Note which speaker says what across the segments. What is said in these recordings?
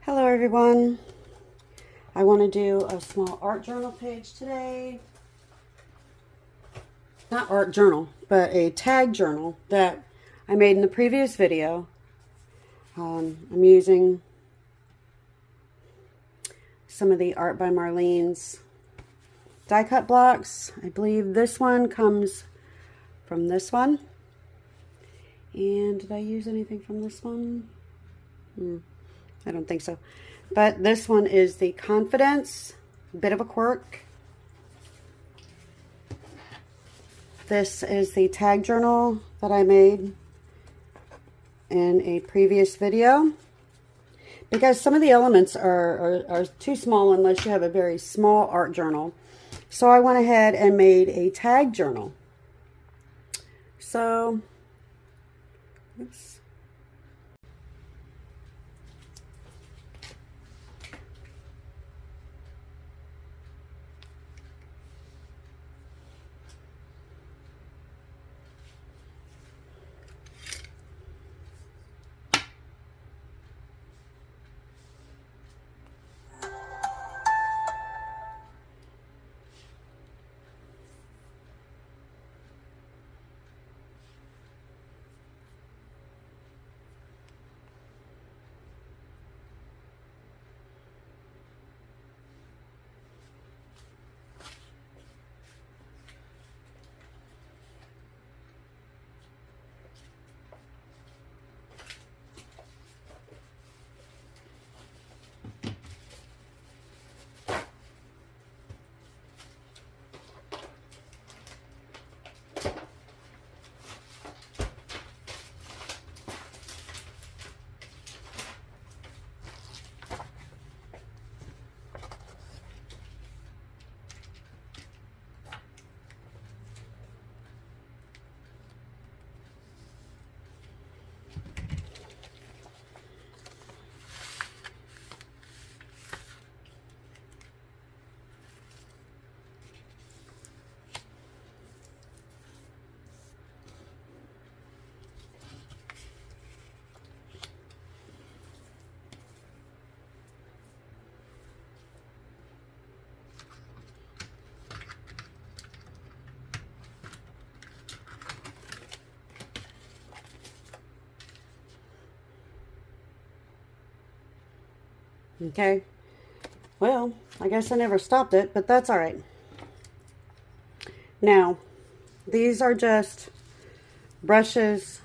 Speaker 1: Hello everyone. I want to do a small art journal page today. Not art journal, but a tag journal that I made in the previous video. I'm using some of the Art by Marlene's die cut blocks. I believe this one comes from this one. And did I use anything from this one? I don't think so. But this one is the Confidence, bit of a quirk. This is the tag journal that I made in a previous video. Because some of the elements are too small unless you have a very small art journal. So I went ahead and made a tag journal. So, oops. Okay, well, I guess I never stopped it, but that's all right. Now, these are just brushes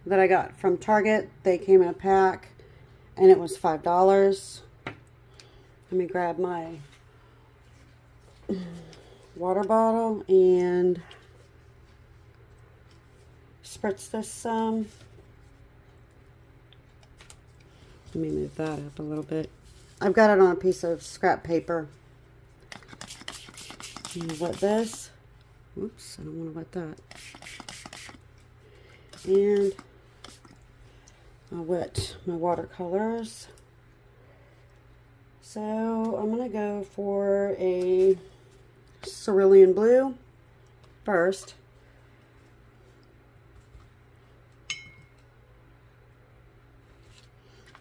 Speaker 1: that I got from Target. They came in a pack, and it was $5. Let me grab my water bottle and spritz this some. Let me move that up a little bit. I've got it on a piece of scrap paper. And wet this. Oops, I don't want to wet that. And I'll wet my watercolors. So I'm going to go for a cerulean blue first.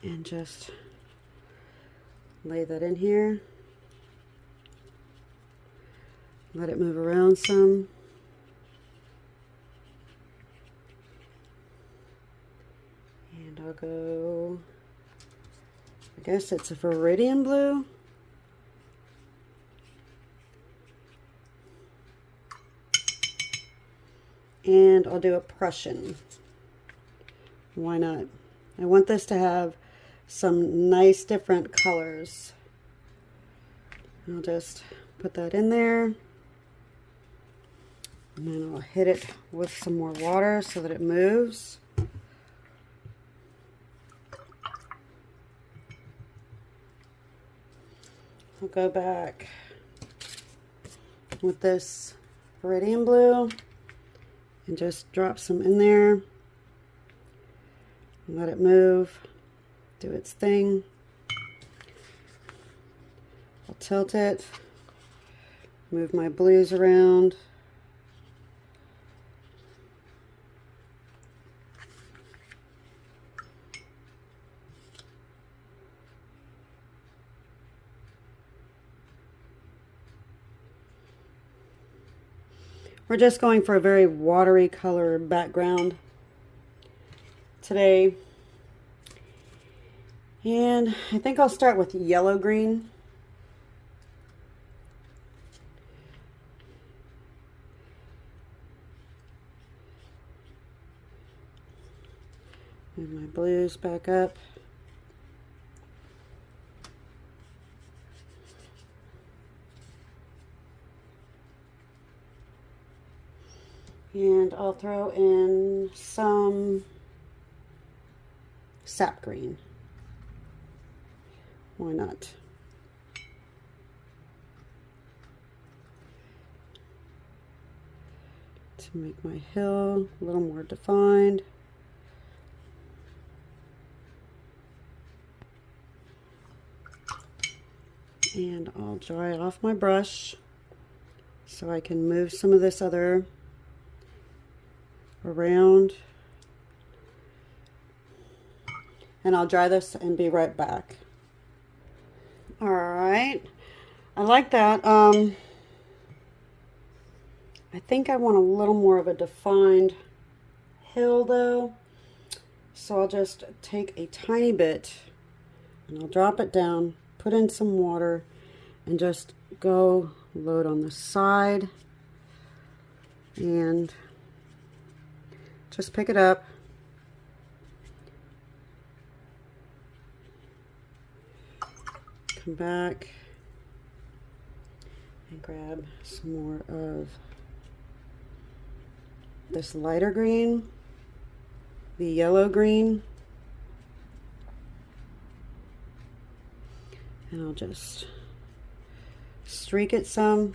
Speaker 1: And just lay that in here. Let it move around some. And I'll go, I guess it's a Viridian blue. And I'll do a Prussian. Why not? I want this to have some nice different colors. I'll just put that in there. And then I'll hit it with some more water so that it moves. I'll go back with this Viridian blue and just drop some in there. Let it move, do its thing. I'll tilt it, move my blues around. We're just going for a very watery color background today. And I think I'll start with yellow green. Move my blues back up. And I'll throw in some sap green. Why not? To make my hill a little more defined. And I'll dry it off my brush so I can move some of this other around. And I'll dry this and be right back. All right, I like that. I think I want a little more of a defined hill though. So I'll just take a tiny bit and I'll drop it down, put in some water, and just go load on the side and just pick it up. Come back and grab some more of this lighter green, the yellow green, and I'll just streak it some.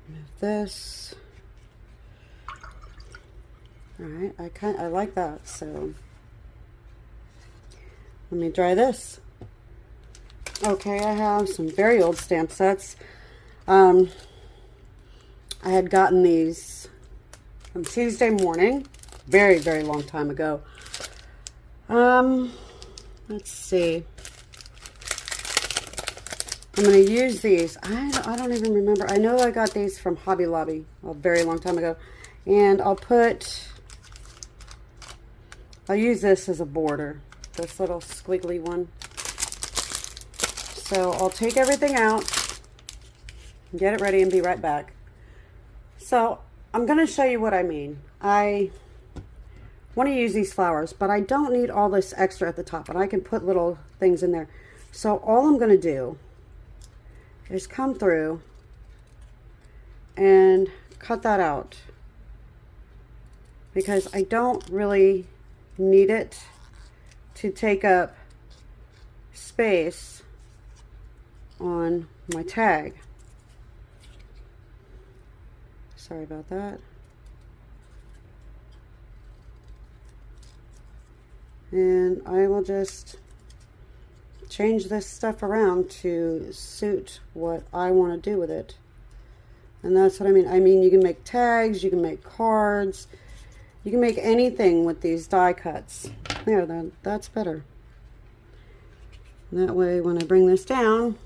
Speaker 1: Move this. All right, I like that, so let me dry this. Okay, I have some very old stamp sets. I had gotten these on Tuesday morning, very, very long time ago. Let's see. I'm going to use these. I don't even remember. I know I got these from Hobby Lobby a very long time ago. And I'll use this as a border. This little squiggly one. So I'll take everything out, get it ready, and be right back. So I'm going to show you what I mean. I want to use these flowers, but I don't need all this extra at the top, and I can put little things in there. So all I'm going to do is come through and cut that out because I don't really need it to take up space on my tag. Sorry about that. And I will just change this stuff around to suit what I want to do with it. And that's what I mean. I mean, you can make tags, you can make cards, you can make anything with these die cuts. There, that's better. And that way, when I bring this down,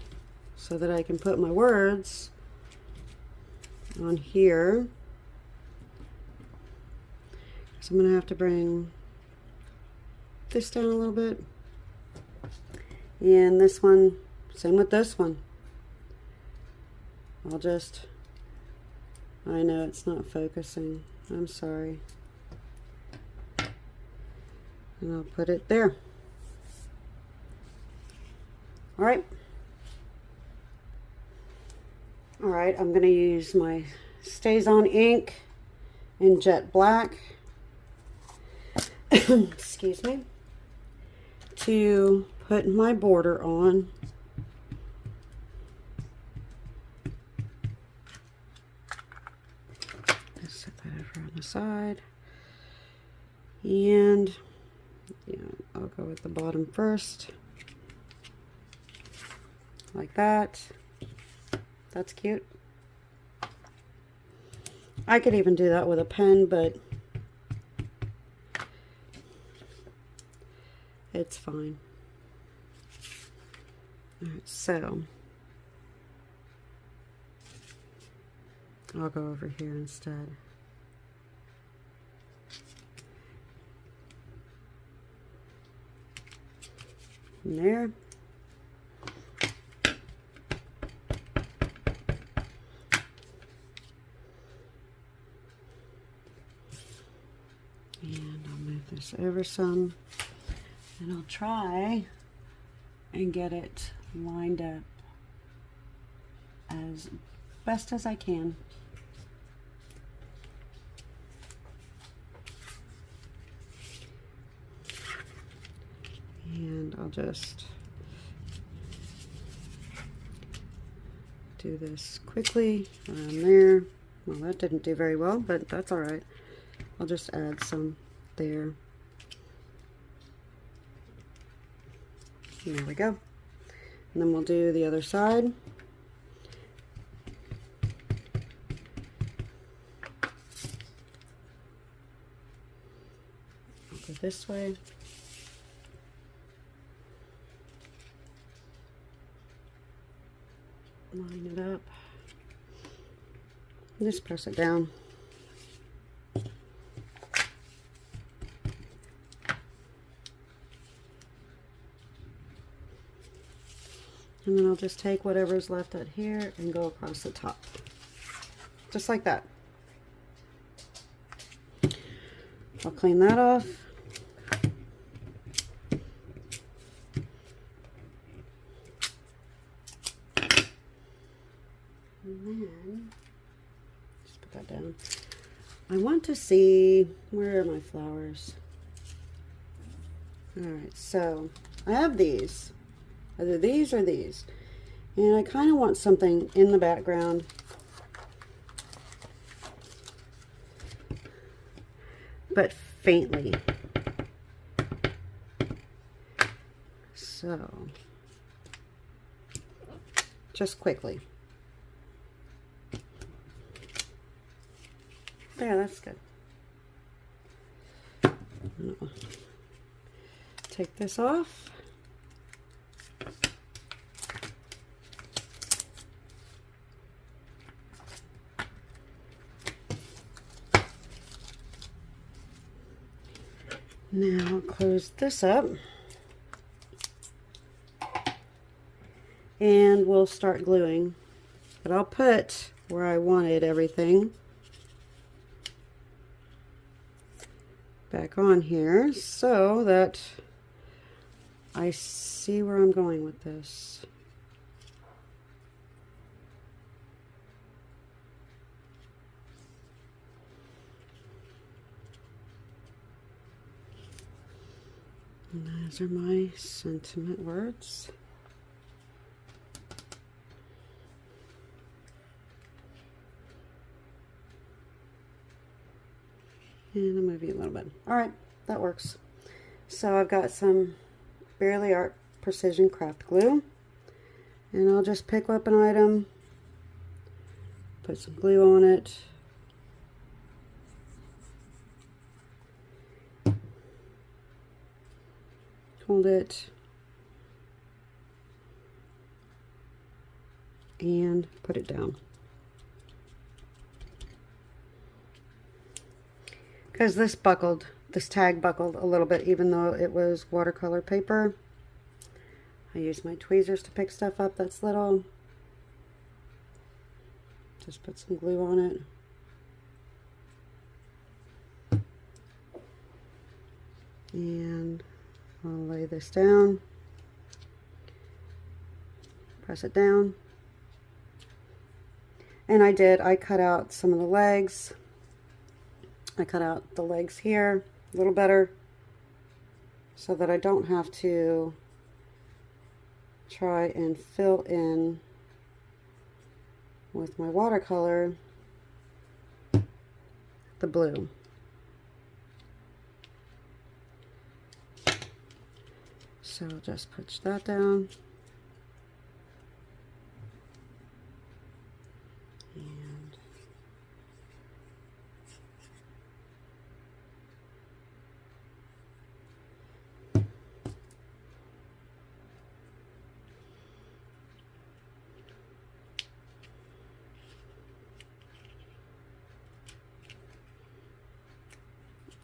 Speaker 1: so that I can put my words on here. So I'm going to have to bring this down a little bit. And this one, same with this one. I know it's not focusing. I'm sorry. And I'll put it there. All right. All right, I'm going to use my Stays On ink in jet black. Excuse me. To put my border on. Let's set that over on the side. And yeah, I'll go with the bottom first. Like that. That's cute. I could even do that with a pen, but it's fine. All right, so I'll go over here instead. And there. And I'll move this over some, and I'll try and get it lined up as best as I can. And I'll just do this quickly around there. Well, that didn't do very well, but that's all right. I'll just add some there. And there we go. And then we'll do the other side. I'll go this way. Line it up. Just press it down. And then I'll just take whatever's left out here and go across the top. Just like that. I'll clean that off. And then, just put that down. I want to see, where are my flowers? Alright, so I have these. Either these or these. And I kind of want something in the background. But faintly. So, just quickly. There, that's good. I'll take this off. Now I'll close this up and we'll start gluing, but I'll put where I wanted everything back on here so that I see where I'm going with this. And those are my sentiment words. And I'll move you a little bit. All right, that works. So I've got some Barely Art Precision Craft Glue. And I'll just pick up an item, put some glue on it. Hold it and put it down. Because this tag buckled a little bit even though it was watercolor paper. I use my tweezers to pick stuff up that's little. Just put some glue on it. And I'll lay this down, press it down, and I cut out some of the legs. I cut out the legs here a little better so that I don't have to try and fill in with my watercolor the blue. So I'll just push that down. And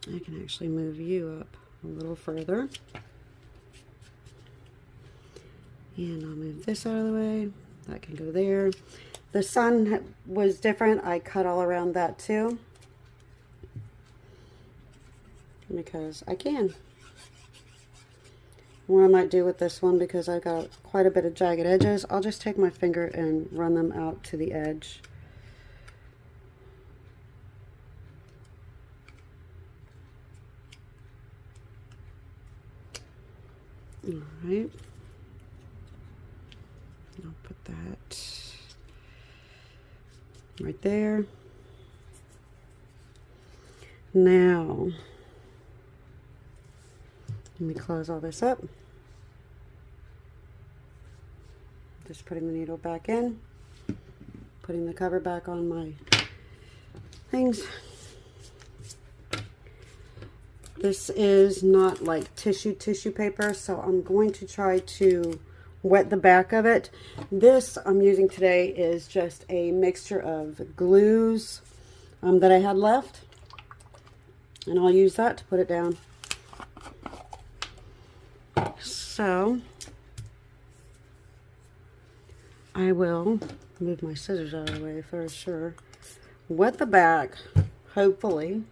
Speaker 1: I can actually move you up a little further. And I'll move this out of the way. That can go there. The sun was different. I cut all around that too, because I can. What I might do with this one, because I've got quite a bit of jagged edges, I'll just take my finger and run them out to the edge. All right. I'll put that right there. Now, let me close all this up. Just putting the needle back in, putting the cover back on my things. This is not like tissue paper, so I'm going to try to wet the back of it. This I'm using today is just a mixture of glues that I had left, and I'll use that to put it down. So I will move my scissors out of the way for sure, wet the back, hopefully,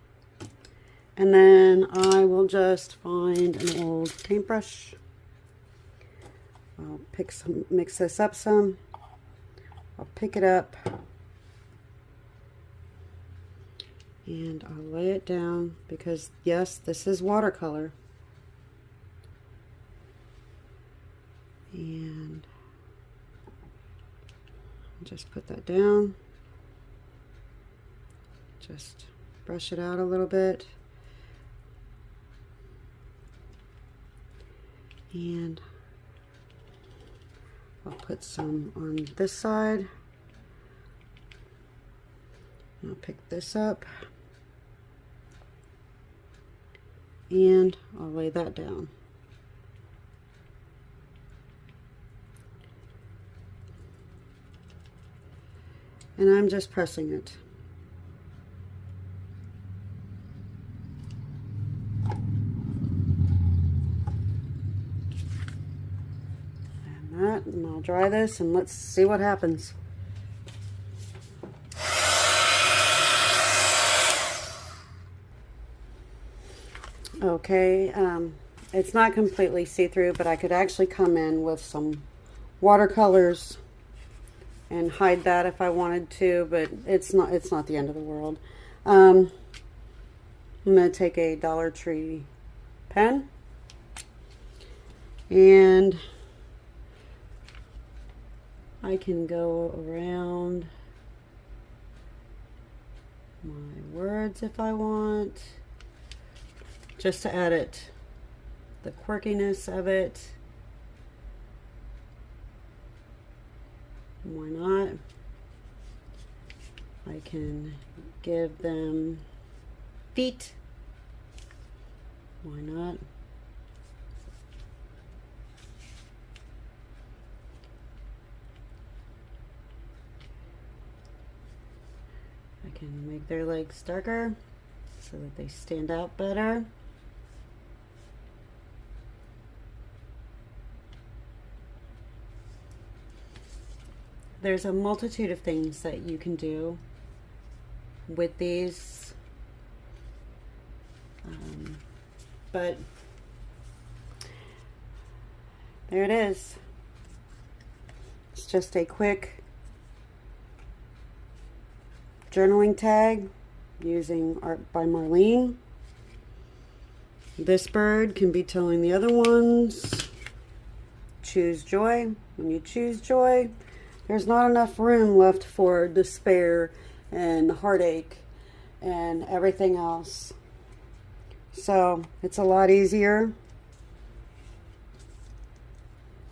Speaker 1: and then I will just find an old paintbrush. I'll mix this up some. I'll pick it up and I'll lay it down, because yes, this is watercolor. And I'll just put that down. Just brush it out a little bit. And I'll put some on this side. I'll pick this up and I'll lay that down. And I'm just pressing it. And I'll dry this and let's see what happens. Okay, it's not completely see-through, but I could actually come in with some watercolors and hide that if I wanted to, but it's not the end of the world. I'm going to take a Dollar Tree pen and I can go around my words if I want, just to add it, the quirkiness of it. Why not? I can give them feet. Why not? I can make their legs darker so that they stand out better. There's a multitude of things that you can do with these, but there it is. It's just a quick journaling tag using art by Marlene. This bird can be telling the other ones, choose joy. When you choose joy, there's not enough room left for despair and heartache and everything else. So it's a lot easier.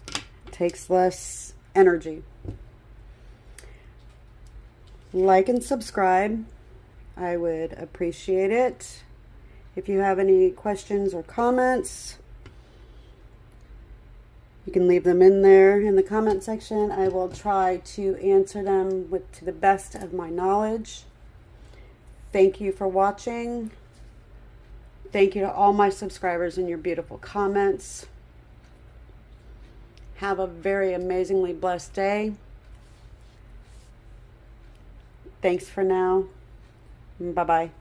Speaker 1: It takes less energy. Like and subscribe. I would appreciate it. If you have any questions or comments, you can leave them in there in the comment section. I will try to answer them to the best of my knowledge. Thank you for watching. Thank you to all my subscribers and your beautiful comments. Have a very amazingly blessed day. Thanks for now. Bye-bye.